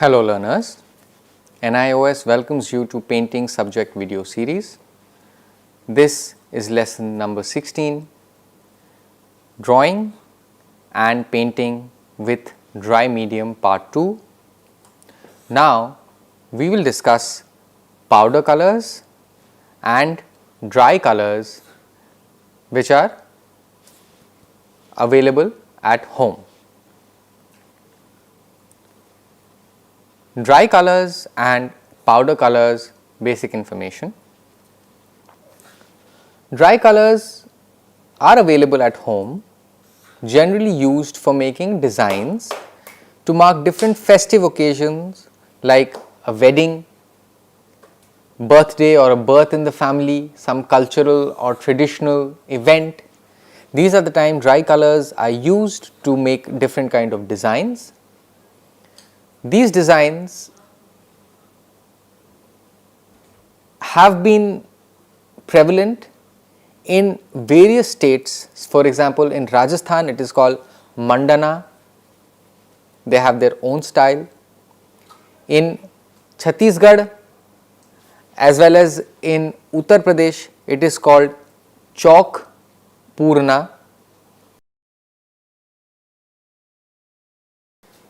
Hello learners, NIOS welcomes you to painting subject video series. This is lesson number 16, drawing and painting with dry medium part 2. Now we will discuss powder colors and dry colors which are available at home. Dry colors and powder colors basic information. Dry colors are available at home, generally used for making designs to mark different festive occasions like a wedding, birthday or a birth in the family, some cultural or traditional event. These are the time dry colors are used to make different kind of designs. These designs have been prevalent in various states. For example, in Rajasthan it is called Mandana, they have their own style. In Chhattisgarh as well as in Uttar Pradesh it is called Chok Purna.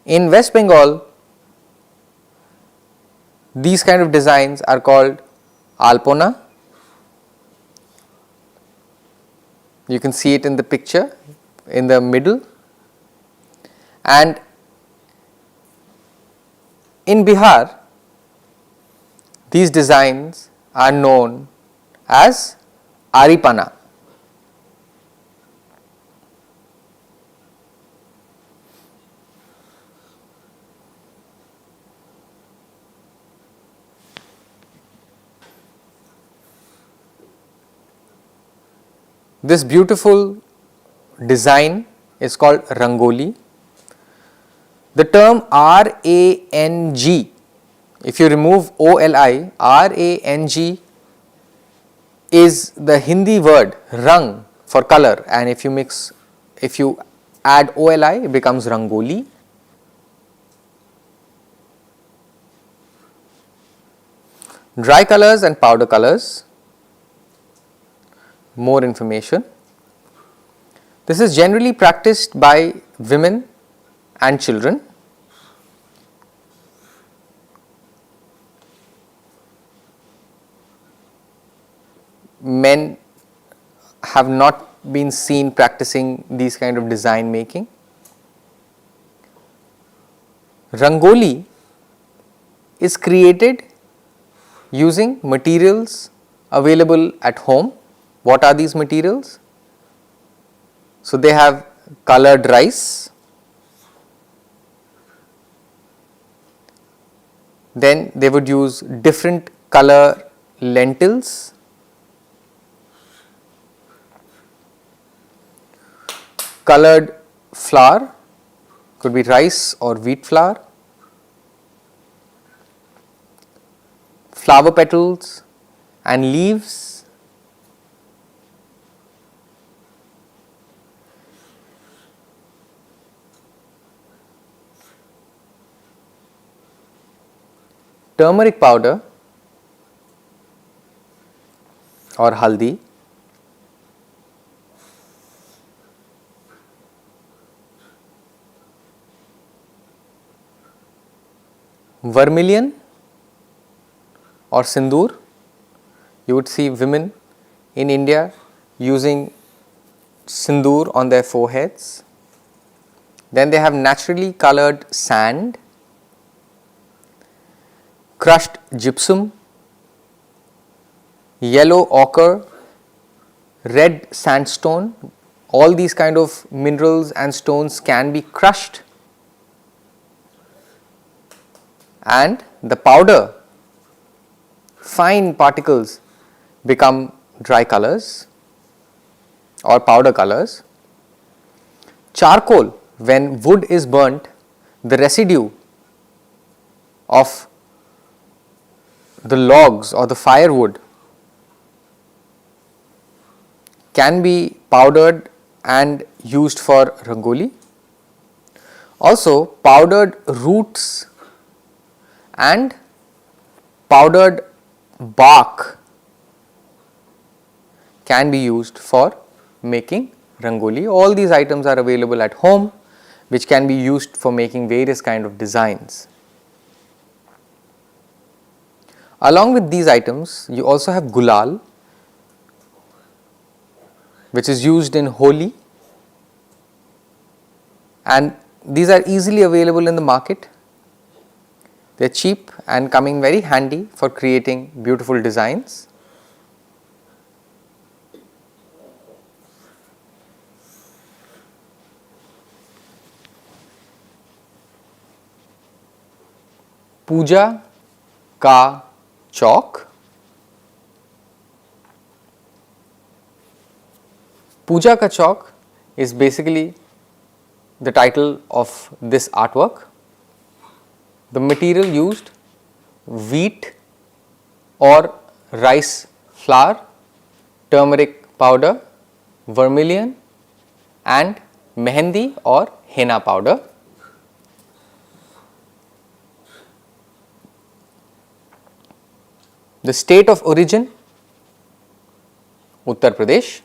In West Bengal, these kind of designs are called Alpona. You can see it in the picture in the middle. And in Bihar, these designs are known as Aripana. This beautiful design is called Rangoli. The term R-A-N-G, if you remove O-L-I, R-A-N-G is the Hindi word Rang for color, and if you add O-L-I it becomes Rangoli. Dry colors and powder colors. More information. This is generally practiced by women and children. Men have not been seen practicing these kind of design making. Rangoli is created using materials available at home. What are these materials? So, they have colored rice, then they would use different color lentils, colored flour, could be rice or wheat flour, flower petals and leaves, turmeric powder or haldi, vermilion or sindoor. You would see women in India using sindoor on their foreheads. Then they have naturally colored sand, crushed gypsum, yellow ochre, red sandstone. All these kind of minerals and stones can be crushed, and the powder, fine particles, become dry colors or powder colors. Charcoal, when wood is burnt, the residue of the logs or the firewood can be powdered and used for rangoli. Also, powdered roots and powdered bark can be used for making rangoli. All these items are available at home, which can be used for making various kind of designs. Along with these items, you also have gulal, which is used in Holi, and these are easily available in the market. They are cheap and coming very handy for creating beautiful designs. पूजा का चौक. Puja ka Chowk is basically the title of this artwork. The material used: wheat or rice flour, turmeric powder, vermilion, and mehendi or henna powder. The state of origin: Uttar Pradesh.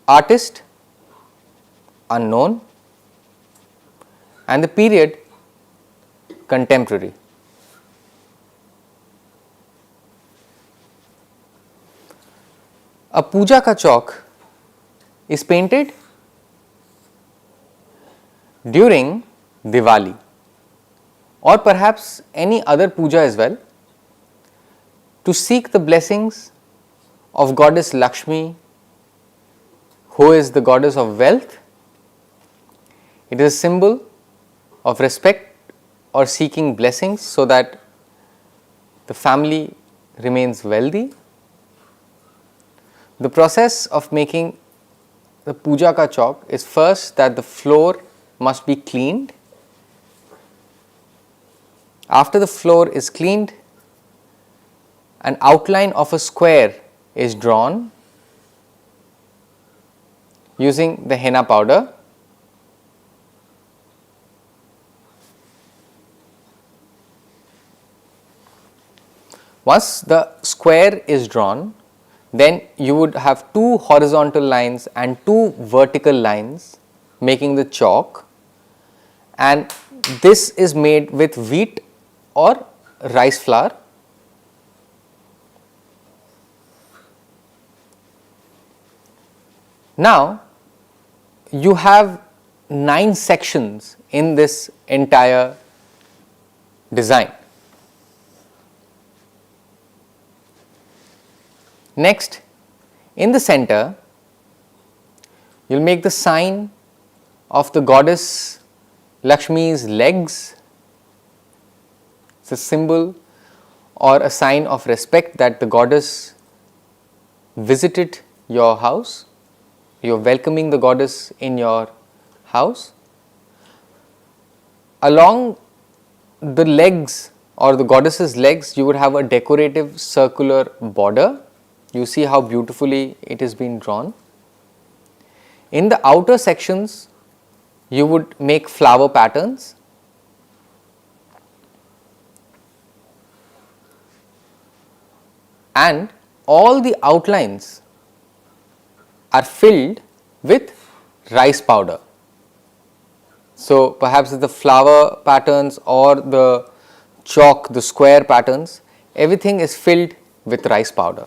Artist: unknown, and the period: contemporary. A puja ka chowk is painted during Diwali or perhaps any other puja as well, to seek the blessings of goddess Lakshmi, who is the goddess of wealth. It is a symbol of respect or seeking blessings so that the family remains wealthy. The process of making the puja ka chowk is first that the floor must be cleaned. After the floor is cleaned, an outline of a square is drawn using the henna powder. Once the square is drawn, then you would have two horizontal lines and two vertical lines making the chalk, and this is made with wheat or rice flour. Now, you have 9 sections in this entire design. Next, in the center, you will make the sign of the goddess Lakshmi's legs. It's a symbol or a sign of respect that the goddess visited your house. You are welcoming the goddess in your house. Along the legs or the goddess's legs, you would have a decorative circular border. You see how beautifully it is being drawn. In the outer sections, you would make flower patterns. And all the outlines are filled with rice powder. So, perhaps the flower patterns or the chalk, the square patterns, everything is filled with rice powder.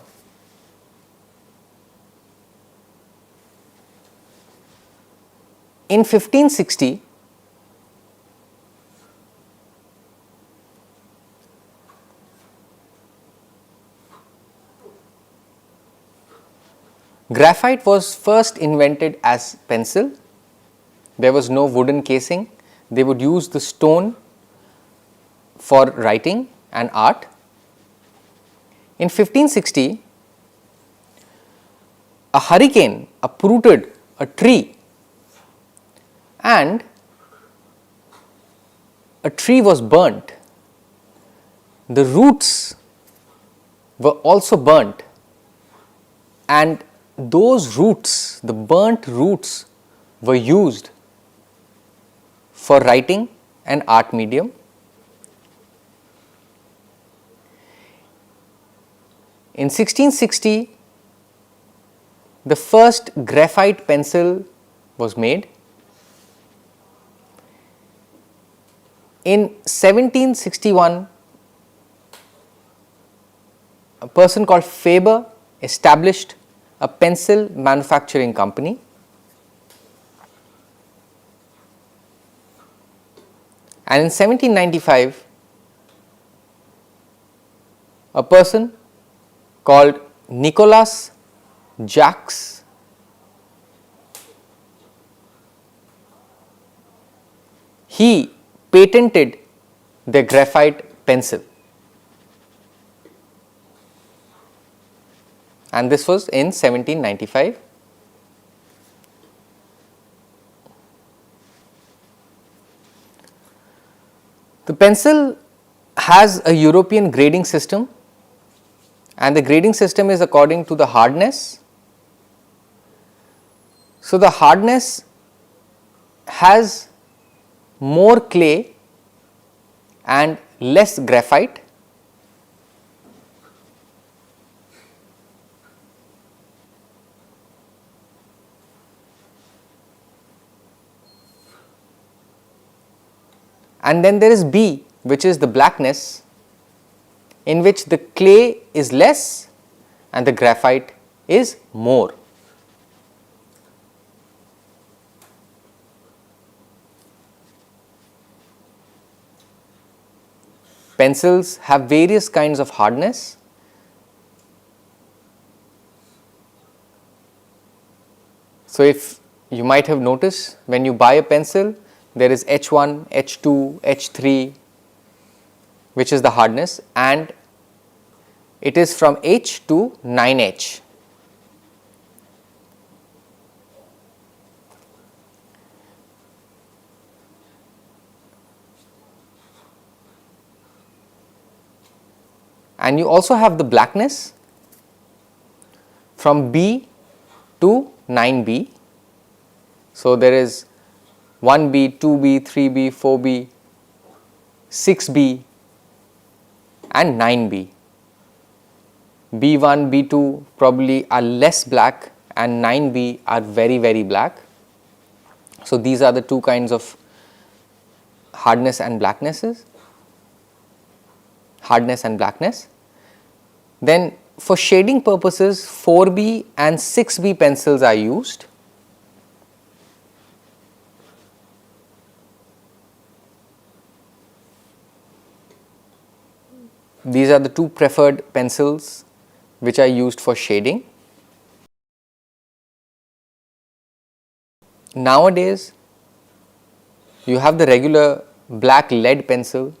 In 1560, graphite was first invented as pencil. There was no wooden casing. They would use the stone for writing and art. In 1560, a hurricane uprooted a tree, and a tree was burnt. The roots were also burnt, and those roots, the burnt roots, were used for writing and art medium. In 1660, the first graphite pencil was made. In 1761, a person called Faber established a pencil manufacturing company. And in 1795, a person called Nicolas Jacques he patented the graphite pencil, and this was in 1795. The pencil has a European grading system, and the grading system is according to the hardness. So, the hardness has more clay and less graphite. And then there is B, which is the blackness, in which the clay is less and the graphite is more. Pencils have various kinds of hardness. So, if you might have noticed, when you buy a pencil, there is H1, H2, H3, which is the hardness, and it is from H to 9H. And you also have the blackness from B to 9B. So, there is 1B, 2B, 3B, 4B, 6B and 9B. B1, B2 probably are less black and 9B are very, very black. So, these are the two kinds of hardness and blacknesses. Hardness and blackness. Then for shading purposes, 4B and 6B pencils are used. These are the two preferred pencils which are used for shading. Nowadays, you have the regular black lead pencil,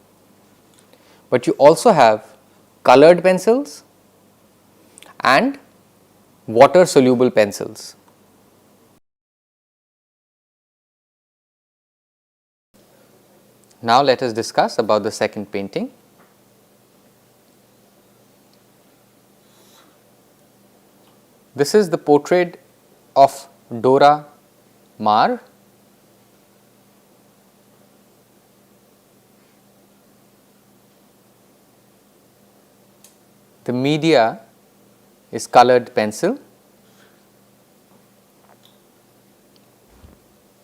but you also have colored pencils and water soluble pencils. Now, let us discuss about the second painting. This is the portrait of Dora Maar. The media is colored pencil.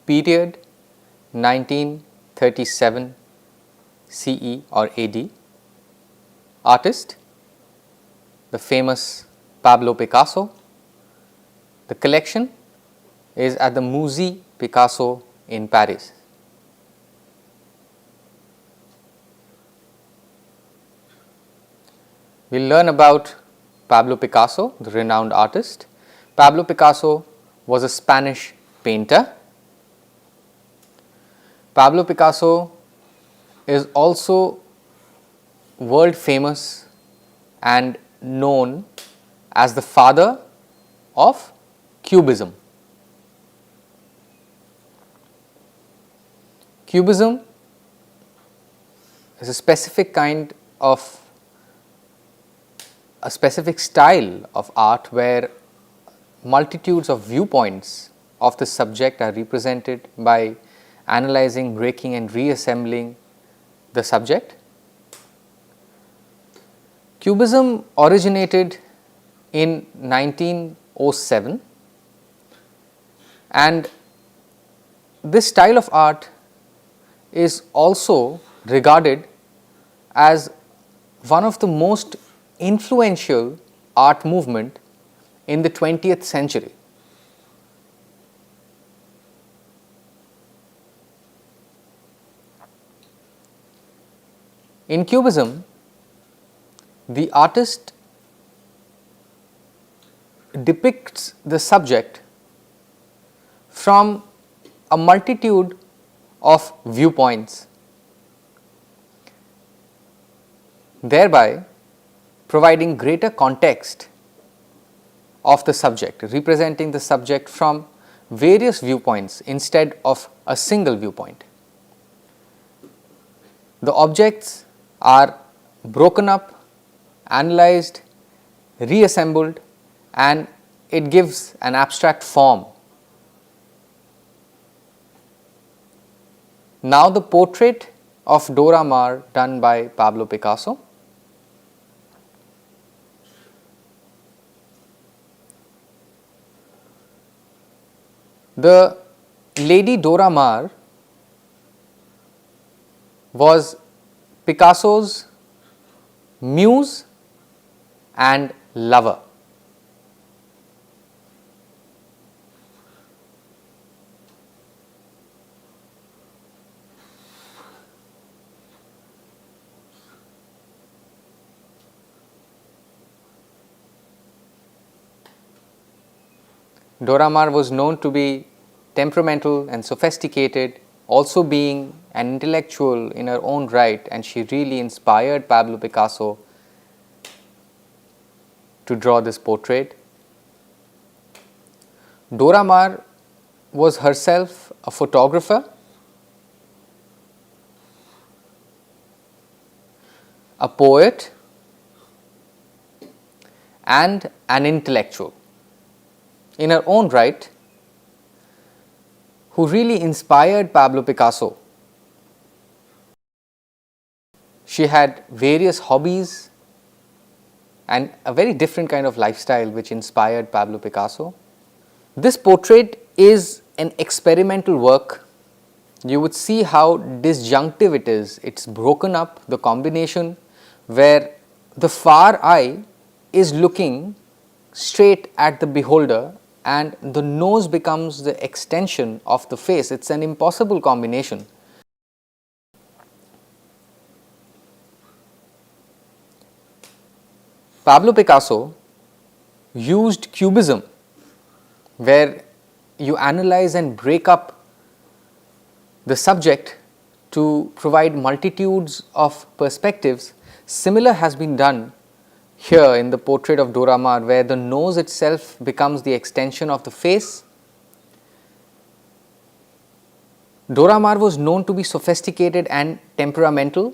Period 1937 CE or AD. Artist, the famous Pablo Picasso. The collection is at the Musée Picasso in Paris. We will learn about Pablo Picasso, the renowned artist. Pablo Picasso was a Spanish painter. Pablo Picasso is also world famous and known as the father of Cubism. Cubism is a specific kind of a specific style of art where multitudes of viewpoints of the subject are represented by analyzing, breaking and reassembling the subject. Cubism originated in 1907, and this style of art is also regarded as one of the most influential art movement in the 20th century. In Cubism, the artist depicts the subject from a multitude of viewpoints, thereby providing greater context of the subject, representing the subject from various viewpoints instead of a single viewpoint. The objects are broken up, analyzed, reassembled, and it gives an abstract form. Now the portrait of Dora Maar done by Pablo Picasso. The lady Dora Maar was Picasso's muse and lover. Dora Maar was known to be temperamental and sophisticated, also being an intellectual in her own right, and she really inspired Pablo Picasso to draw this portrait. Dora Maar was herself a photographer, a poet, and an intellectual in her own right, who really inspired Pablo Picasso. She had various hobbies and a very different kind of lifestyle which inspired Pablo Picasso. This portrait is an experimental work. You would see how disjunctive it is. It's broken up, the combination where the far eye is looking straight at the beholder and the nose becomes the extension of the face. It's an impossible combination. Pablo Picasso used Cubism, where you analyze and break up the subject to provide multitudes of perspectives. Similar has been done here in the portrait of Dora Maar, where the nose itself becomes the extension of the face. Dora Maar was known to be sophisticated and temperamental.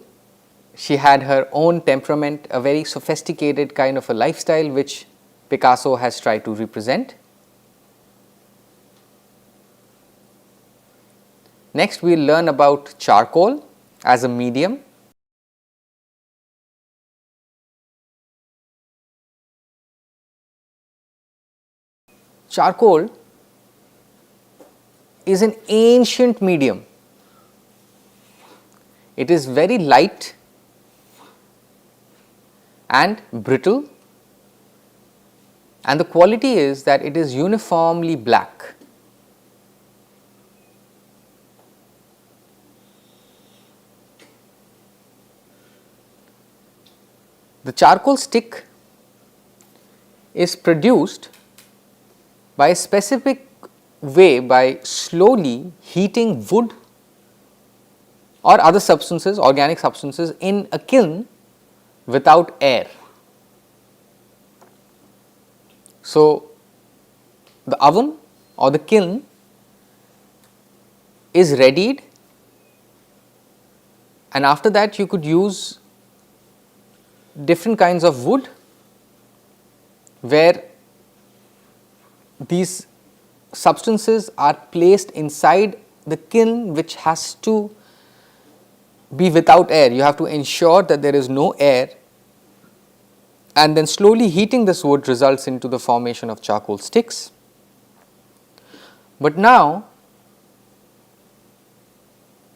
She had her own temperament, a very sophisticated kind of a lifestyle which Picasso has tried to represent. Next, we will learn about charcoal as a medium. Charcoal is an ancient medium. It is very light and brittle, and the quality is that it is uniformly black. The charcoal stick is produced by a specific way, by slowly heating wood or other substances, organic substances, in a kiln without air. So, the oven or the kiln is readied, and after that you could use different kinds of wood where these substances are placed inside the kiln, which has to be without air. You have to ensure that there is no air and then slowly heating this wood results into the formation of charcoal sticks. But now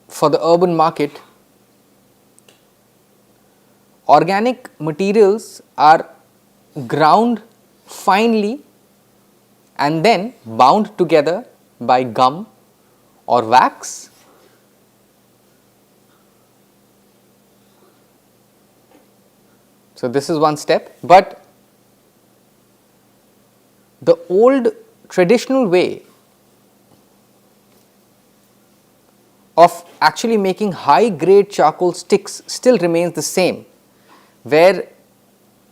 for the urban market, organic materials are ground finely and then bound together by gum or wax. So, this is one step, but the old traditional way of actually making high grade charcoal sticks still remains the same, where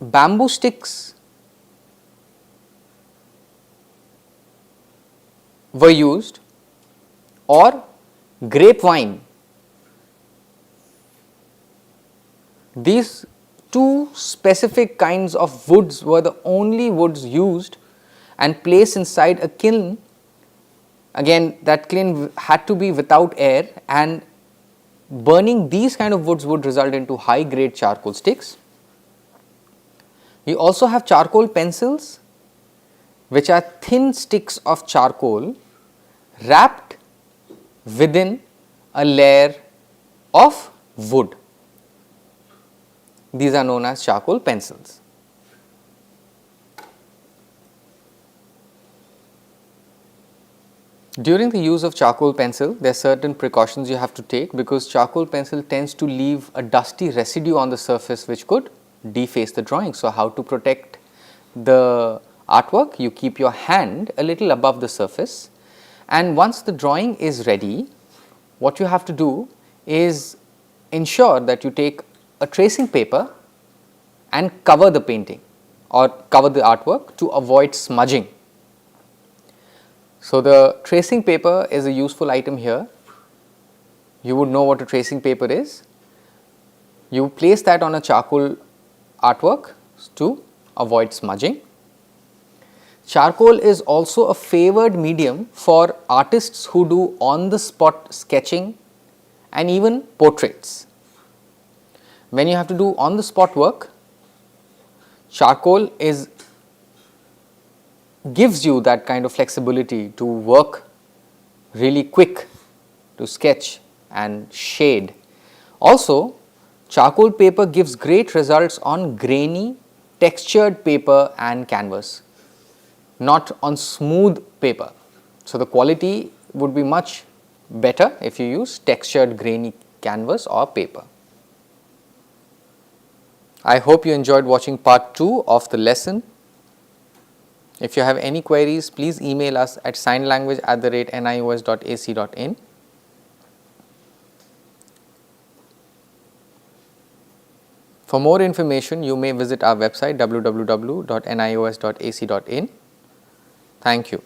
bamboo sticks were used or grapevine. These two specific kinds of woods were the only woods used and placed inside a kiln. Again, that kiln had to be without air, and burning these kind of woods would result into high grade charcoal sticks. We also have charcoal pencils, which are thin sticks of charcoal wrapped within a layer of wood. These are known as charcoal pencils. During the use of charcoal pencil, there are certain precautions you have to take, because charcoal pencil tends to leave a dusty residue on the surface which could deface the drawing. So, how to protect the artwork? You keep your hand a little above the surface, and once the drawing is ready, what you have to do is ensure that you take a tracing paper and cover the painting or cover the artwork to avoid smudging. So, the tracing paper is a useful item here. You would know what a tracing paper is. You place that on a charcoal artwork to avoid smudging. Charcoal is also a favored medium for artists who do on the spot sketching and even portraits. When you have to do on the spot work, charcoal gives you that kind of flexibility to work really quick, to sketch and shade. Also, charcoal paper gives great results on grainy, textured paper and canvas, not on smooth paper. So, the quality would be much better if you use textured grainy canvas or paper. I hope you enjoyed watching part 2 of the lesson. If you have any queries, please email us at signlanguage@nios.ac.in. For more information, you may visit our website www.nios.ac.in. Thank you.